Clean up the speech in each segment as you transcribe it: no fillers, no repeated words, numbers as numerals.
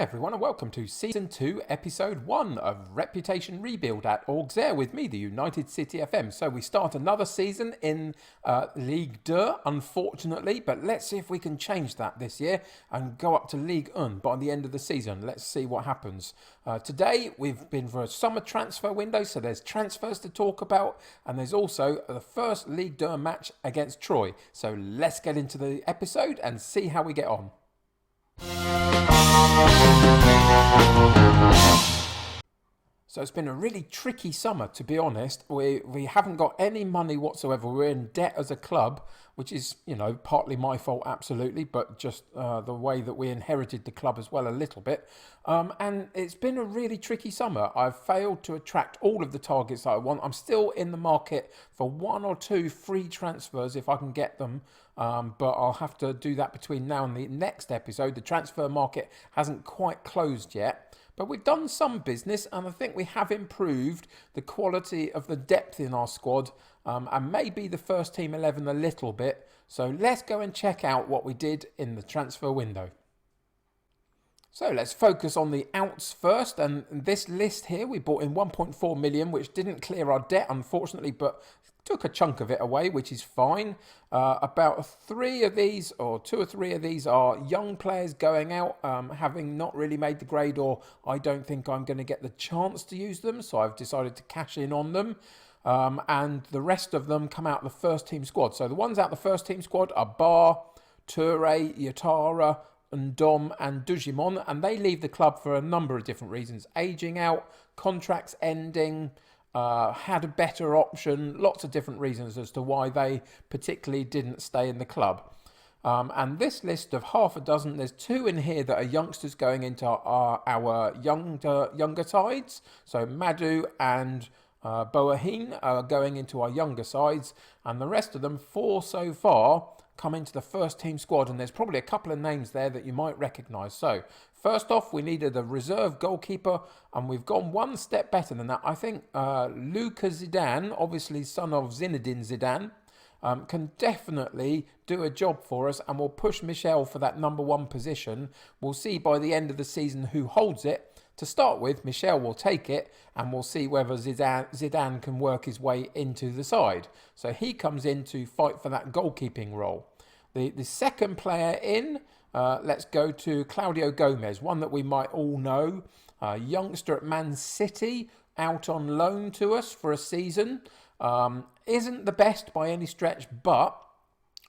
everyone, and welcome to Season 2, Episode 1 of Reputation Rebuild at Auxerre with me, the United City FM. So we start another season in Ligue 2, unfortunately, but let's see if we can change that this year and go up to Ligue 1 by the end of the season. Let's see what happens. Today, we've been for a summer transfer window, so there's transfers to talk about, and there's also the first Ligue 2 match against Troyes. So let's get into the episode and see how we get on. So it's been a really tricky summer, to be honest. We haven't got any money whatsoever. We're in debt as a club, which is, partly my fault, absolutely, but just the way that we inherited the club as well a little bit. And it's been a really tricky summer. I've failed to attract all of the targets that I want. I'm still in the market for one or two free transfers if I can get them. But I'll have to do that between now and the next episode. The transfer market hasn't quite closed yet. But we've done some business, and I think we have improved the quality of the depth in our squad, and maybe the first team 11 a little bit. So let's go and check out what we did in the transfer window. So let's focus on the outs first, and this list here we bought in 1.4 million, which didn't clear our debt unfortunately, but took a chunk of it away, which is fine. About two or three of these are young players going out, having not really made the grade, or I don't think I'm going to get the chance to use them, so I've decided to cash in on them. And the rest of them come out the first team squad. So the ones out the first team squad are Bar, Toure, Yatara, and Dom and Dujimon, and they leave the club for a number of different reasons. Aging out, contracts ending, had a better option, lots of different reasons as to why they particularly didn't stay in the club. And this list of half a dozen, there's two in here that are youngsters going into our younger sides. So Madhu and Boahin are going into our younger sides, and the rest of them, four so far, come into the first team squad, and there's probably a couple of names there that you might recognise. So first off, we needed a reserve goalkeeper, and we've gone one step better than that. I think Luka Zidane, obviously son of Zinedine Zidane, can definitely do a job for us, and we'll push Michel for that number one position. We'll see by the end of the season who holds it. To start with, Michel will take it, and we'll see whether Zidane can work his way into the side. So he comes in to fight for that goalkeeping role. The second player in, let's go to Claudio Gomez, one that we might all know. A youngster at Man City, out on loan to us for a season. Isn't the best by any stretch, but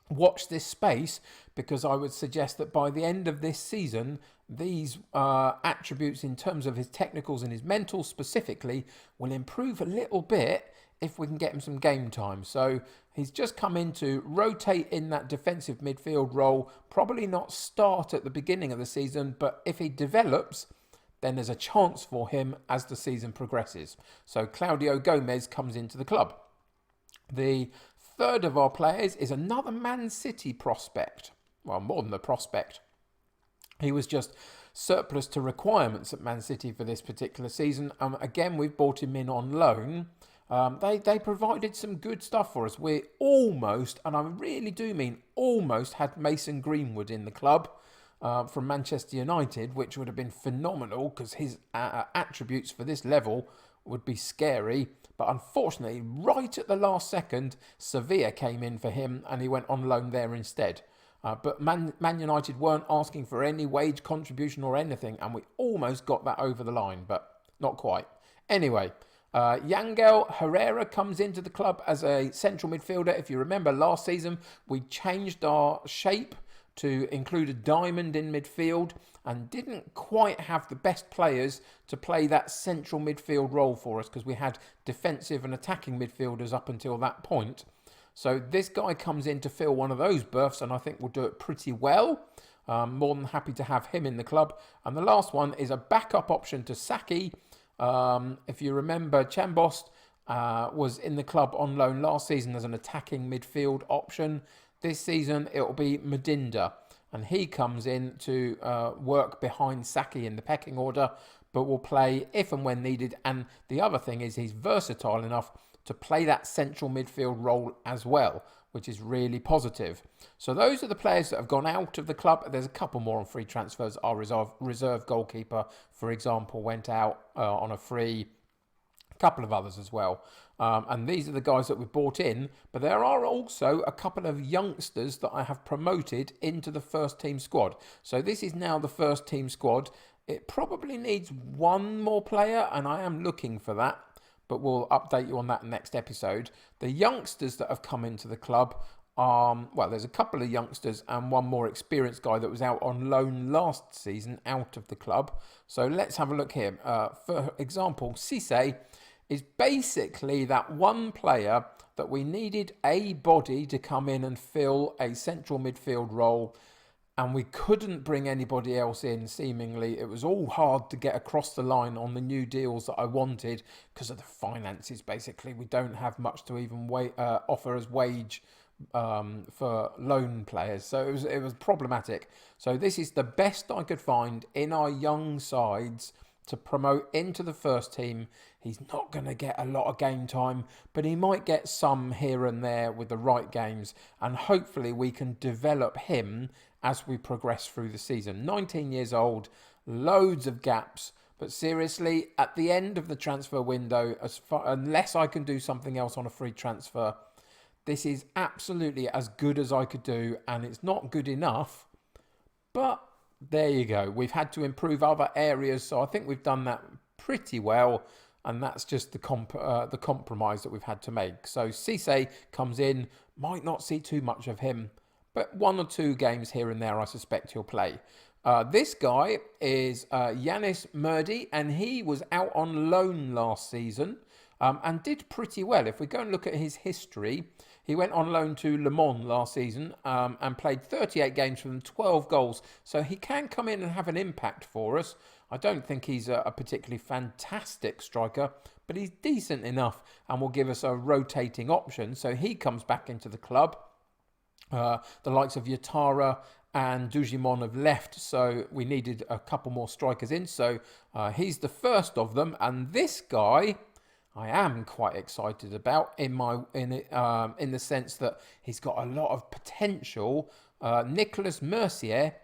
watch this space, because I would suggest that by the end of this season, these attributes in terms of his technicals and his mental specifically will improve a little bit if we can get him some game time. So he's just come in to rotate in that defensive midfield role, probably not start at the beginning of the season, but if he develops, then there's a chance for him as the season progresses. So Claudio Gomez comes into the club. The third of our players is another Man City prospect. Well, more than a prospect. He was just surplus to requirements at Man City for this particular season. Again, we've brought him in on loan. They provided some good stuff for us. We almost, and I really do mean almost, had Mason Greenwood in the club from Manchester United, which would have been phenomenal because his attributes for this level would be scary. But unfortunately, right at the last second, Sevilla came in for him and he went on loan there instead. But Man United weren't asking for any wage contribution or anything, and we almost got that over the line, but not quite. Anyway, Yangel Herrera comes into the club as a central midfielder. If you remember last season, we changed our shape to include a diamond in midfield and didn't quite have the best players to play that central midfield role for us because we had defensive and attacking midfielders up until that point. So this guy comes in to fill one of those berths, and I think we'll do it pretty well. More than happy to have him in the club. And the last one is a backup option to Saki. If you remember, Chambost was in the club on loan last season as an attacking midfield option. This season, it'll be Medinda. And he comes in to work behind Saki in the pecking order, but will play if and when needed. And the other thing is he's versatile enough to play that central midfield role as well, which is really positive. So those are the players that have gone out of the club. There's a couple more on free transfers. Our reserve goalkeeper, for example, went out on a free. A couple of others as well. And these are the guys that we brought in. But there are also a couple of youngsters that I have promoted into the first team squad. So this is now the first team squad. It probably needs one more player, and I am looking for that. But we'll update you on that next episode. The youngsters that have come into the club, well, there's a couple of youngsters and one more experienced guy that was out on loan last season out of the club. So let's have a look here. For example, Cisse is basically that one player that we needed a body to come in and fill a central midfield role, and we couldn't bring anybody else in, seemingly. It was all hard to get across the line on the new deals that I wanted because of the finances, basically. We don't have much to even offer as wage for loan players. So it was problematic. So this is the best I could find in our young sides to promote into the first team. He's not going to get a lot of game time, but he might get some here and there with the right games, and hopefully we can develop him as we progress through the season. 19 years old, loads of gaps, but seriously, at the end of the transfer window, unless I can do something else on a free transfer, this is absolutely as good as I could do, and it's not good enough, but there you go. We've had to improve other areas, so I think we've done that pretty well, and that's just the compromise that we've had to make. So Cisse comes in, might not see too much of him, but 1 or 2 games here and there I suspect he'll play. This guy is Yanis Murdi, and he was out on loan last season and did pretty well. If we go and look at his history, he went on loan to Le Mans last season and played 38 games for them, 12 goals. So he can come in and have an impact for us. I don't think he's a particularly fantastic striker, but he's decent enough and will give us a rotating option. So he comes back into the club. The likes of Yatara and Dujimon have left, so we needed a couple more strikers in. So he's the first of them, and this guy I am quite excited about in the sense that he's got a lot of potential. Nicolas Mercier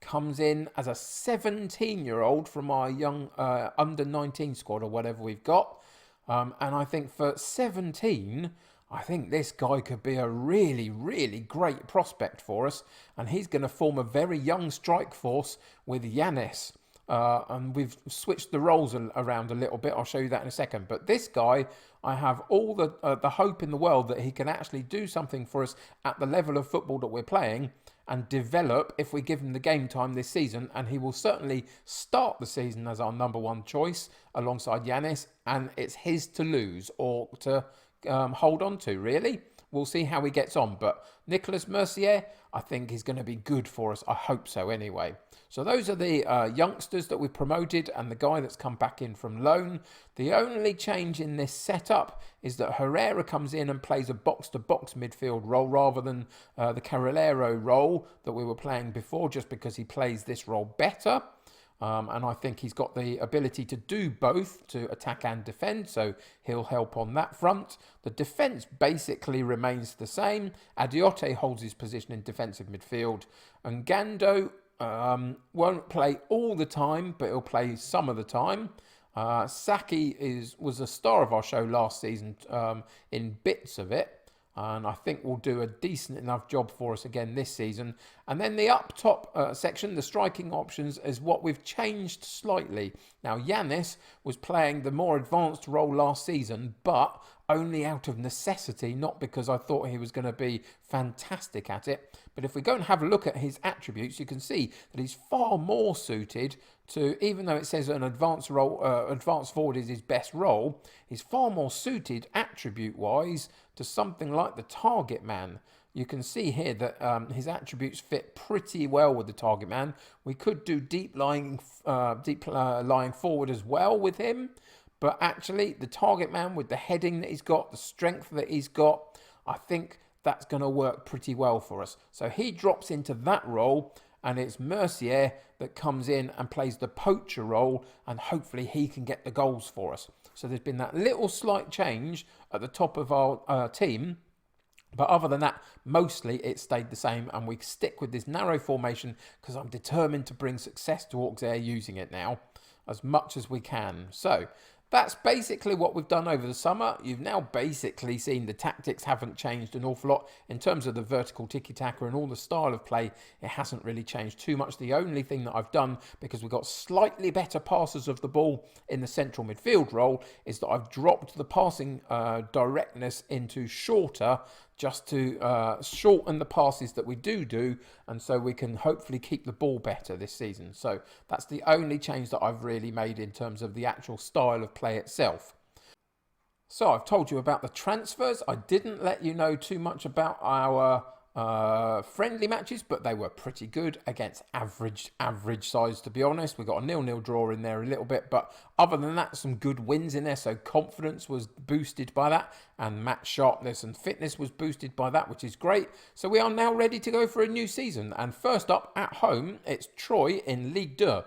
comes in as a 17-year-old from our young under-19 squad or whatever we've got, and I think for 17, I think this guy could be a really, really great prospect for us, and he's going to form a very young strike force with Yanis. And we've switched the roles around a little bit. I'll show you that in a second. But this guy, I have all the hope in the world that he can actually do something for us at the level of football that we're playing and develop if we give him the game time this season. And he will certainly start the season as our number 1 choice alongside Yanis. And it's his to lose or to hold on to, really. We'll see how he gets on. But Nicolas Mercier, I think he's going to be good for us. I hope so anyway. So those are the youngsters that we promoted and the guy that's come back in from loan. The only change in this setup is that Herrera comes in and plays a box-to-box midfield role rather than the Carrilero role that we were playing before, just because he plays this role better. And I think he's got the ability to do both, to attack and defend, so he'll help on that front. The defence basically remains the same. Adiote holds his position in defensive midfield, and Gando won't play all the time, but he'll play some of the time. Saki was a star of our show last season in bits of it, and I think will do a decent enough job for us again this season. And then the up top section, the striking options, is what we've changed slightly. Now, Yanis was playing the more advanced role last season, but only out of necessity, not because I thought he was going to be fantastic at it. But if we go and have a look at his attributes, you can see that he's far more suited to, even though it says an advanced role, advanced forward is his best role, he's far more suited attribute-wise to something like the target man. You can see here that his attributes fit pretty well with the target man. We could do deep lying forward as well with him, but actually the target man with the heading that he's got, the strength that he's got, I think that's going to work pretty well for us. So he drops into that role, and it's Mercier that comes in and plays the poacher role, and hopefully he can get the goals for us. So there's been that little slight change at the top of our team, but other than that, mostly it stayed the same, and we stick with this narrow formation because I'm determined to bring success to Auxerre using it now as much as we can. So that's basically what we've done over the summer. You've now basically seen the tactics haven't changed an awful lot. In terms of the vertical tiki-taka and all the style of play, it hasn't really changed too much. The only thing that I've done, because we've got slightly better passers of the ball in the central midfield role, is that I've dropped the passing directness into shorter, just to shorten the passes that we do, and so we can hopefully keep the ball better this season. So that's the only change that I've really made in terms of the actual style of play itself. So I've told you about the transfers. I didn't let you know too much about our friendly matches, but they were pretty good against average size, to be honest. We got a 0-0 draw in there a little bit, but other than that, some good wins in there. So confidence was boosted by that, and match sharpness and fitness was boosted by that, which is great. So we are now ready to go for a new season. And first up, at home, it's Troyes in Ligue 2.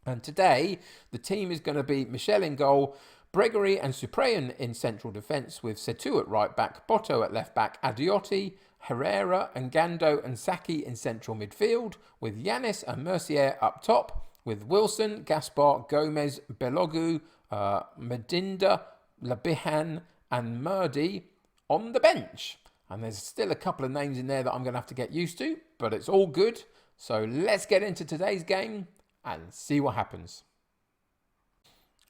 And today, the team is going to be Michel in goal, Bregury and Cyprien in central defence, with Setou at right back, Boto at left back, Adiotti, Herrera, Ngando and Saki in central midfield, with Yanis and Mercier up top, with Wilson, Gaspar, Gomez, Belogu, Medinda, Labihan and Murdy on the bench. And there's still a couple of names in there that I'm going to have to get used to, but it's all good. So let's get into today's game and see what happens.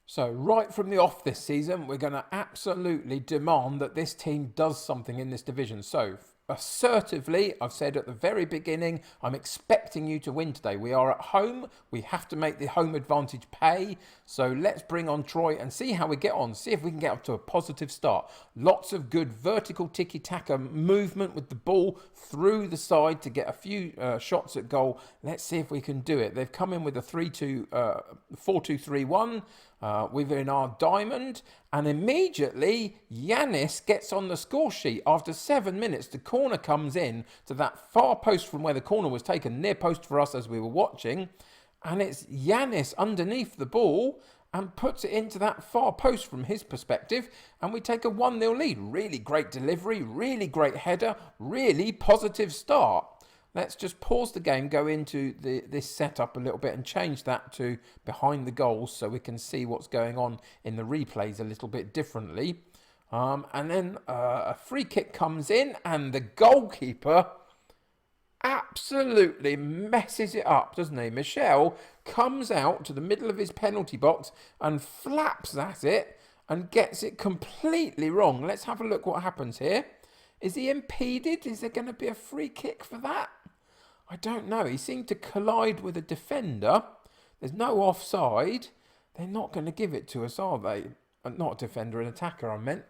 So right from the off this season, we're going to absolutely demand that this team does something in this division. So assertively, I've said at the very beginning, I'm expecting you to win today. We are at home. We have to make the home advantage pay. So let's bring on Troyes and see how we get on. See if we can get up to a positive start. Lots of good vertical tiki-taka movement with the ball through the side to get a few shots at goal. Let's see if we can do it. They've come in with a 4-2-3-1. We're in our diamond, and immediately Yanis gets on the score sheet. After 7 minutes, the corner comes in to that far post from where the corner was taken, near post for us as we were watching, and it's Yanis underneath the ball and puts it into that far post from his perspective, and we take a 1-0 lead. Really great delivery, really great header, really positive start. Let's just pause the game, go into this setup a little bit and change that to behind the goals so we can see what's going on in the replays a little bit differently. And then a free kick comes in and the goalkeeper absolutely messes it up, doesn't he? Michel comes out to the middle of his penalty box and flaps at it and gets it completely wrong. Let's have a look what happens here. Is he impeded? Is there going to be a free kick for that? I don't know. He seemed to collide with a defender. There's no offside. They're not going to give it to us, are they? Not a defender, an attacker, I meant.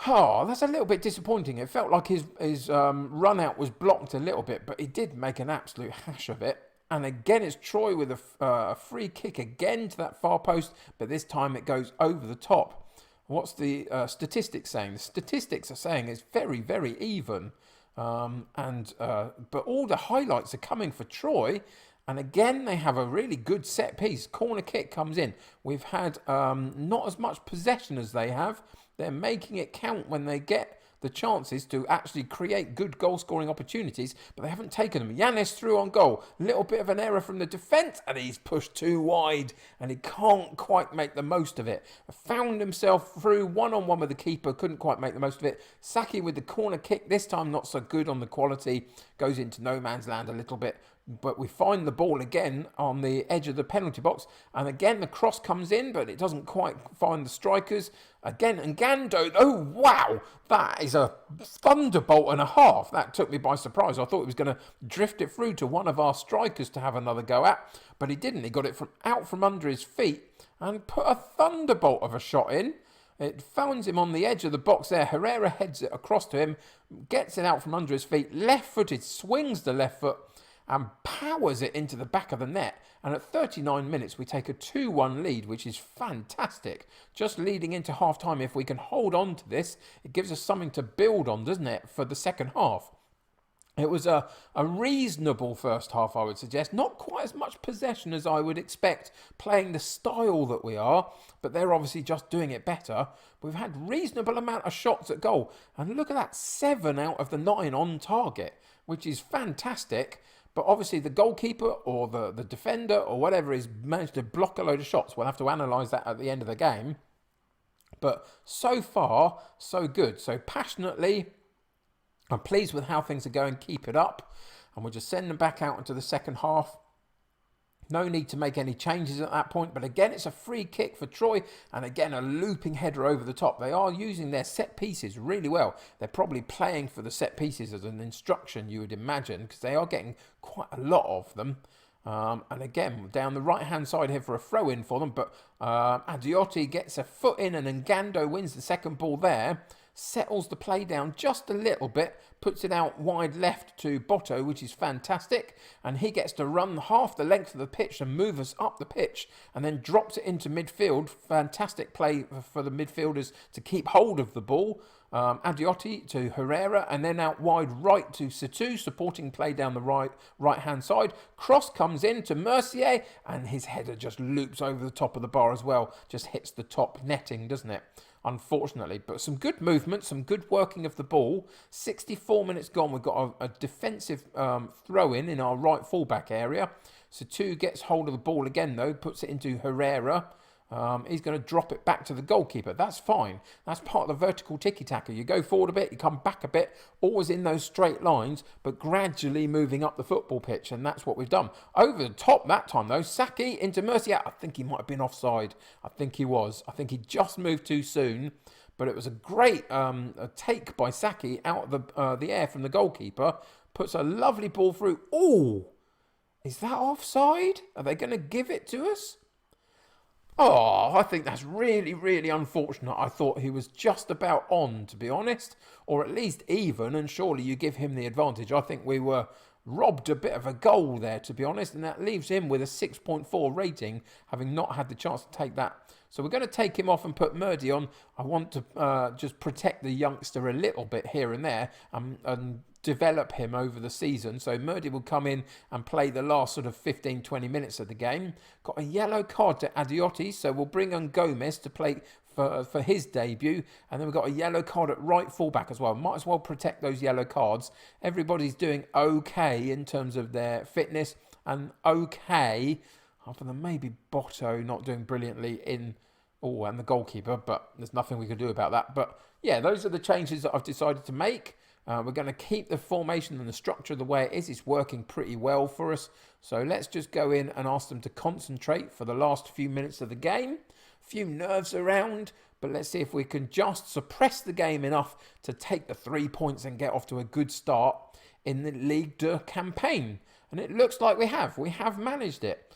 Oh, that's a little bit disappointing. It felt like his run out was blocked a little bit, but he did make an absolute hash of it. And again, it's Troyes with a free kick again to that far post, but this time it goes over the top. What's the statistics saying? The statistics are saying it's very, very even. But all the highlights are coming for Troyes. And again, they have a really good set piece. Corner kick comes in. We've had not as much possession as they have. They're making it count when they get the chances to actually create good goal-scoring opportunities, but they haven't taken them. Yanis through on goal. Little bit of an error from the defence, and he's pushed too wide, and he can't quite make the most of it. Found himself through one-on-one with the keeper, couldn't quite make the most of it. Saki with the corner kick, this time not so good on the quality. Goes into no man's land a little bit. But we find the ball again on the edge of the penalty box. And again, the cross comes in, but it doesn't quite find the strikers. Again, Ngando, oh, wow, that is a thunderbolt and a half. That took me by surprise. I thought he was going to drift it through to one of our strikers to have another go at. But he didn't. He got it out from under his feet and put a thunderbolt of a shot in. It finds him on the edge of the box there. Herrera heads it across to him, gets it out from under his feet. Left-footed, swings the left foot, and powers it into the back of the net. And at 39 minutes, we take a 2-1 lead, which is fantastic. Just leading into half-time, if we can hold on to this, it gives us something to build on, doesn't it, for the second half. It was a reasonable first half, I would suggest. Not quite as much possession as I would expect, playing the style that we are, but they're obviously just doing it better. We've had reasonable amount of shots at goal, and look at that, 7 out of the 9 on target, which is fantastic. But obviously the goalkeeper or the defender or whatever is managed to block a load of shots. We'll have to analyse that at the end of the game. But so far, so good. So passionately, I'm pleased with how things are going. Keep it up. And we'll just send them back out into the second half. No need to make any changes at that point. But again, it's a free kick for Troy. And again, a looping header over the top. They are using their set pieces really well. They're probably playing for the set pieces as an instruction, you would imagine, because they are getting quite a lot of them. And again, down the right-hand side here for a throw-in for them. But Adiotti gets a foot in and Ngando wins the second ball there. Settles the play down just a little bit, puts it out wide left to Botto, which is fantastic, and he gets to run half the length of the pitch and move us up the pitch, and then drops it into midfield. Fantastic play for the midfielders to keep hold of the ball. Adiotti to Herrera, and then out wide right to Situ, supporting play down the right-hand side. Cross comes in to Mercier, and his header just loops over the top of the bar as well. Just hits the top netting, doesn't it? Unfortunately, but some good movement, some good working of the ball. 64 minutes gone, we've got a defensive throw-in in our right fullback area. Situ gets hold of the ball again though, puts it into Herrera. He's going to drop it back to the goalkeeper. That's fine. That's part of the vertical tiki-taka. You go forward a bit, you come back a bit, always in those straight lines, but gradually moving up the football pitch, and that's what we've done. Over the top that time, though, Saki into Mercier. I think he might have been offside. I think he was. I think he just moved too soon, but it was a great take by Saki out of the air from the goalkeeper. Puts a lovely ball through. Oh, is that offside? Are they going to give it to us? Oh, I think that's really, really unfortunate. I thought he was just about on, to be honest, or at least even, and surely you give him the advantage. I think we were robbed a bit of a goal there, to be honest, and that leaves him with a 6.4 rating, having not had the chance to take that. So we're going to take him off and put Murdy on. I want to just protect the youngster a little bit here and there and develop him over the season. So Murdy will come in and play the last sort of 15-20 minutes of the game. Got a yellow card to Adiotti, so we'll bring on Gomez to play for his debut. And then we've got a yellow card at right fullback as well. Might as well protect those yellow cards. Everybody's doing okay in terms of their fitness, and okay, other than maybe Botto not doing brilliantly and the goalkeeper, but there's nothing we can do about that. But yeah, those are the changes that I've decided to make. We're going to keep the formation and the structure the way it is. It's working pretty well for us. So let's just go in and ask them to concentrate for the last few minutes of the game. A few nerves around, but let's see if we can just suppress the game enough to take the 3 points and get off to a good start in the Ligue 2 campaign. And it looks like we have. We have managed it.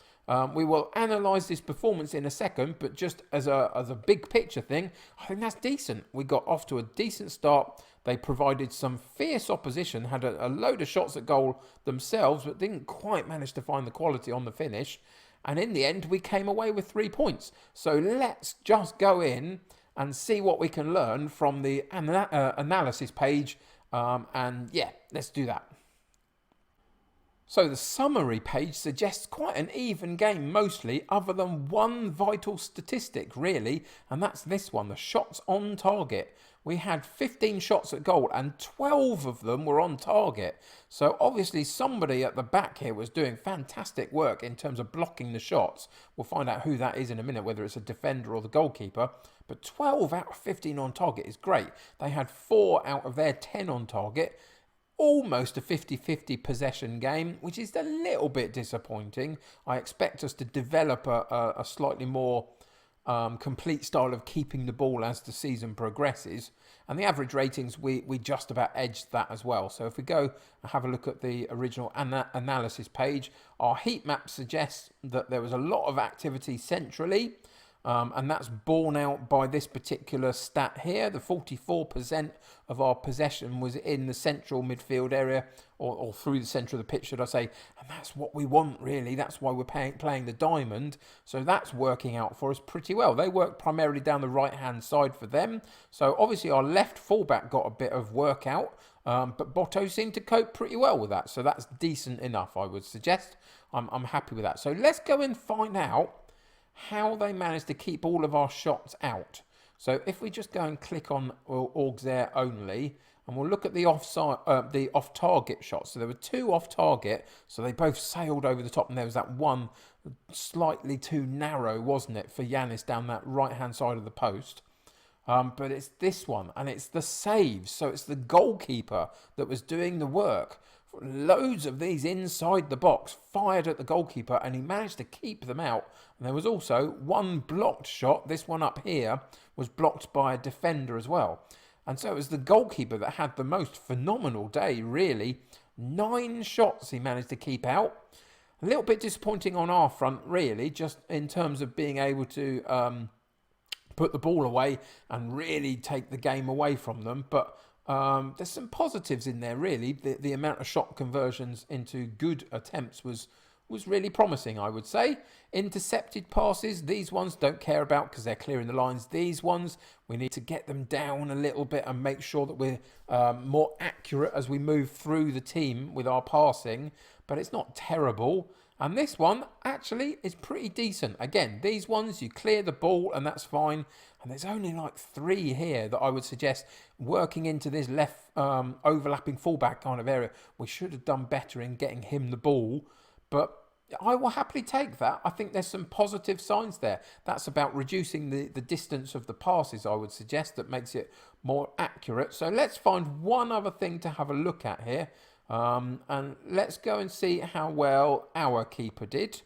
We will analyse this performance in a second, but just as a big picture thing, I think that's decent. We got off to a decent start. They provided some fierce opposition, had a load of shots at goal themselves, but didn't quite manage to find the quality on the finish. And in the end, we came away with 3 points. So let's just go in and see what we can learn from the analysis page. And yeah, let's do that. So the summary page suggests quite an even game mostly, other than one vital statistic really, and that's this one, the shots on target. We had 15 shots at goal and 12 of them were on target. So obviously somebody at the back here was doing fantastic work in terms of blocking the shots. We'll find out who that is in a minute, whether it's a defender or the goalkeeper. But 12 out of 15 on target is great. They had 4 out of their 10 on target. Almost a 50-50 possession game, which is a little bit disappointing. I expect us to develop a slightly more complete style of keeping the ball as the season progresses. And the average ratings, we just about edged that as well. So if we go and have a look at the original analysis page, our heat map suggests that there was a lot of activity centrally. And that's borne out by this particular stat here. The 44% of our possession was in the central midfield area, or through the centre of the pitch, should I say. And that's what we want, really. That's why we're playing the diamond. So that's working out for us pretty well. They work primarily down the right-hand side for them. So obviously our left fullback got a bit of work out. But Botto seemed to cope pretty well with that. So that's decent enough, I would suggest. I'm happy with that. So let's go and find out how they managed to keep all of our shots out. So if we just go and click on Auxerre only, and we'll look at the off-target shots. So there were 2 off-target, so they both sailed over the top, and there was that one slightly too narrow, wasn't it, for Yanis down that right-hand side of the post. But it's this one, and it's the saves. So it's the goalkeeper that was doing the work. Loads of these inside the box fired at the goalkeeper, and he managed to keep them out. And there was also one blocked shot. This one up here was blocked by a defender as well. And so it was the goalkeeper that had the most phenomenal day, really. 9 shots he managed to keep out. A little bit disappointing on our front, really, just in terms of being able to put the ball away and really take the game away from them. But there's some positives in there, really. The amount of shot conversions into good attempts was really promising, I would say. Intercepted passes, these ones don't care about because they're clearing the lines. These ones, we need to get them down a little bit and make sure that we're more accurate as we move through the team with our passing. But it's not terrible. And this one actually is pretty decent. Again, these ones, you clear the ball and that's fine. And there's only like 3 here that I would suggest working into this left overlapping fullback kind of area. We should have done better in getting him the ball. But I will happily take that. I think there's some positive signs there. That's about reducing the distance of the passes, I would suggest, that makes it more accurate. So let's find one other thing to have a look at here. And let's go and see how well our keeper did.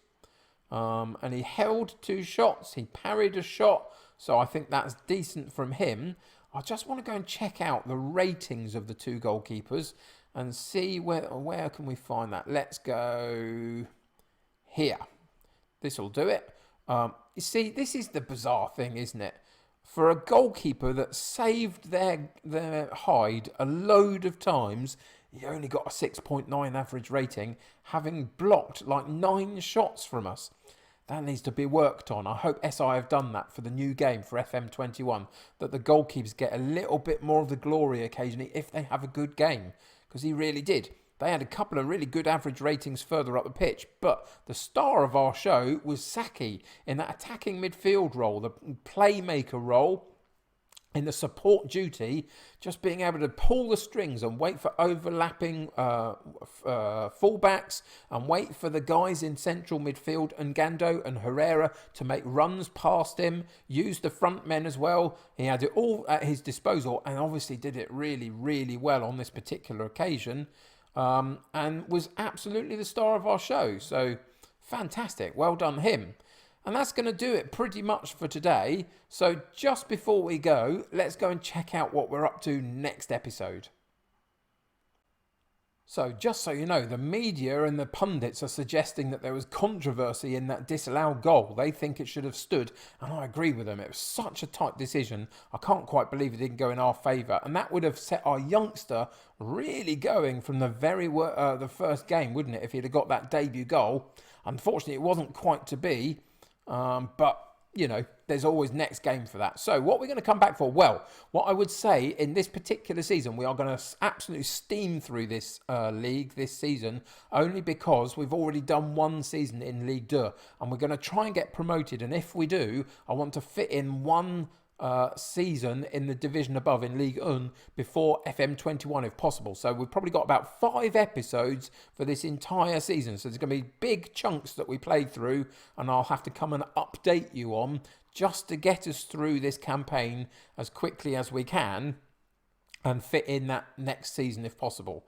And he held 2 shots. He parried a shot. So I think that's decent from him. I just want to go and check out the ratings of the 2 goalkeepers and see where can we find that. Let's go here. This will do it. You see, this is the bizarre thing, isn't it? For a goalkeeper that saved their hide a load of times, he only got a 6.9 average rating, having blocked like 9 shots from us. That needs to be worked on. I hope SI have done that for the new game for FM21, that the goalkeepers get a little bit more of the glory occasionally if they have a good game, because he really did. They had a couple of really good average ratings further up the pitch, but the star of our show was Saki in that attacking midfield role, the playmaker role, in the support duty, just being able to pull the strings and wait for overlapping fullbacks and wait for the guys in central midfield and Gando and Herrera to make runs past him, use the front men as well. He had it all at his disposal and obviously did it really, really well on this particular occasion, and was absolutely the star of our show. So fantastic. Well done him. And that's going to do it pretty much for today. So just before we go, let's go and check out what we're up to next episode. So just so you know, the media and the pundits are suggesting that there was controversy in that disallowed goal. They think it should have stood, and I agree with them. It was such a tight decision. I can't quite believe it didn't go in our favour. And that would have set our youngster really going from the first game, wouldn't it, if he'd have got that debut goal. Unfortunately, it wasn't quite to be. But, you know, there's always next game for that. So what we're going to come back for? Well, what I would say in this particular season, we are going to absolutely steam through this league this season, only because we've already done 1 season in Ligue 2, and we're going to try and get promoted. And if we do, I want to fit in 1 season in the division above in Ligue 1 before FM21 if possible. So we've probably got about 5 episodes for this entire season. So there's going to be big chunks that we play through, and I'll have to come and update you on just to get us through this campaign as quickly as we can and fit in that next season if possible.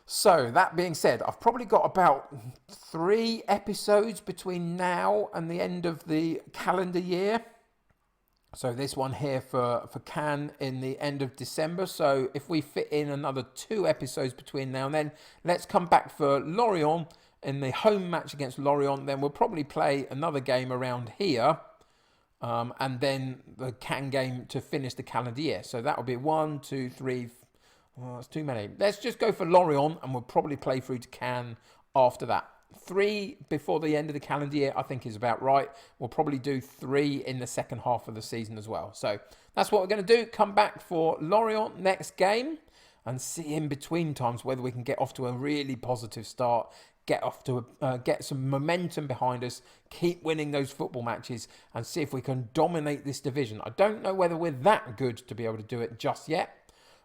So that being said, I've probably got about 3 episodes between now and the end of the calendar year. So this one here for Cannes in the end of December. So if we fit in another 2 episodes between now and then, let's come back for Lorient in the home match against Lorient. Then we'll probably play another game around here. and then the Cannes game to finish the calendar year. So that will be 1, 2, 3. Oh, that's too many. Let's just go for Lorient, and we'll probably play through to Cannes after that. 3 before the end of the calendar year, I think, is about right. We'll probably do 3 in the second half of the season as well. So that's what we're going to do. Come back for Lorient next game and see in between times whether we can get off to a really positive start, get some momentum behind us, keep winning those football matches, and see if we can dominate this division. I don't know whether we're that good to be able to do it just yet,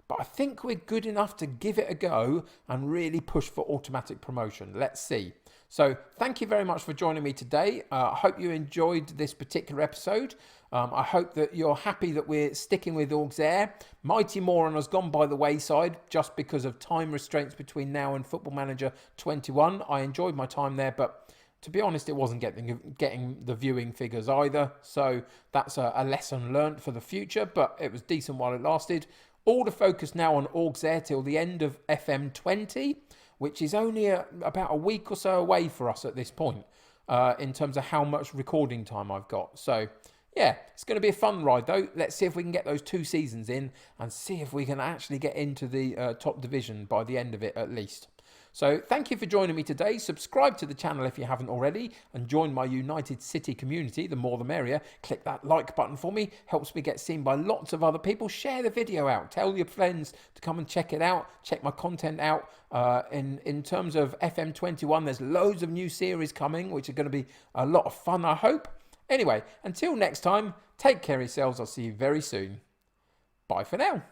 but I think we're good enough to give it a go and really push for automatic promotion. Let's see. So thank you very much for joining me today. I hope you enjoyed this particular episode. I hope that you're happy that we're sticking with Auxerre. Mighty Moron has gone by the wayside just because of time restraints between now and Football Manager 21. I enjoyed my time there, but to be honest, it wasn't getting the viewing figures either. So that's a lesson learned for the future, but it was decent while it lasted. All the focus now on Auxerre till the end of FM20, which is only about a week or so away for us at this point, in terms of how much recording time I've got. So yeah, it's going to be a fun ride though. Let's see if we can get those 2 seasons in and see if we can actually get into the top division by the end of it at least. So thank you for joining me today. Subscribe to the channel if you haven't already and join my United City community. The more the merrier. Click that like button for me. Helps me get seen by lots of other people. Share the video out. Tell your friends to come and check it out. Check my content out. In terms of FM21, there's loads of new series coming, which are going to be a lot of fun, I hope. Anyway, until next time, take care of yourselves. I'll see you very soon. Bye for now.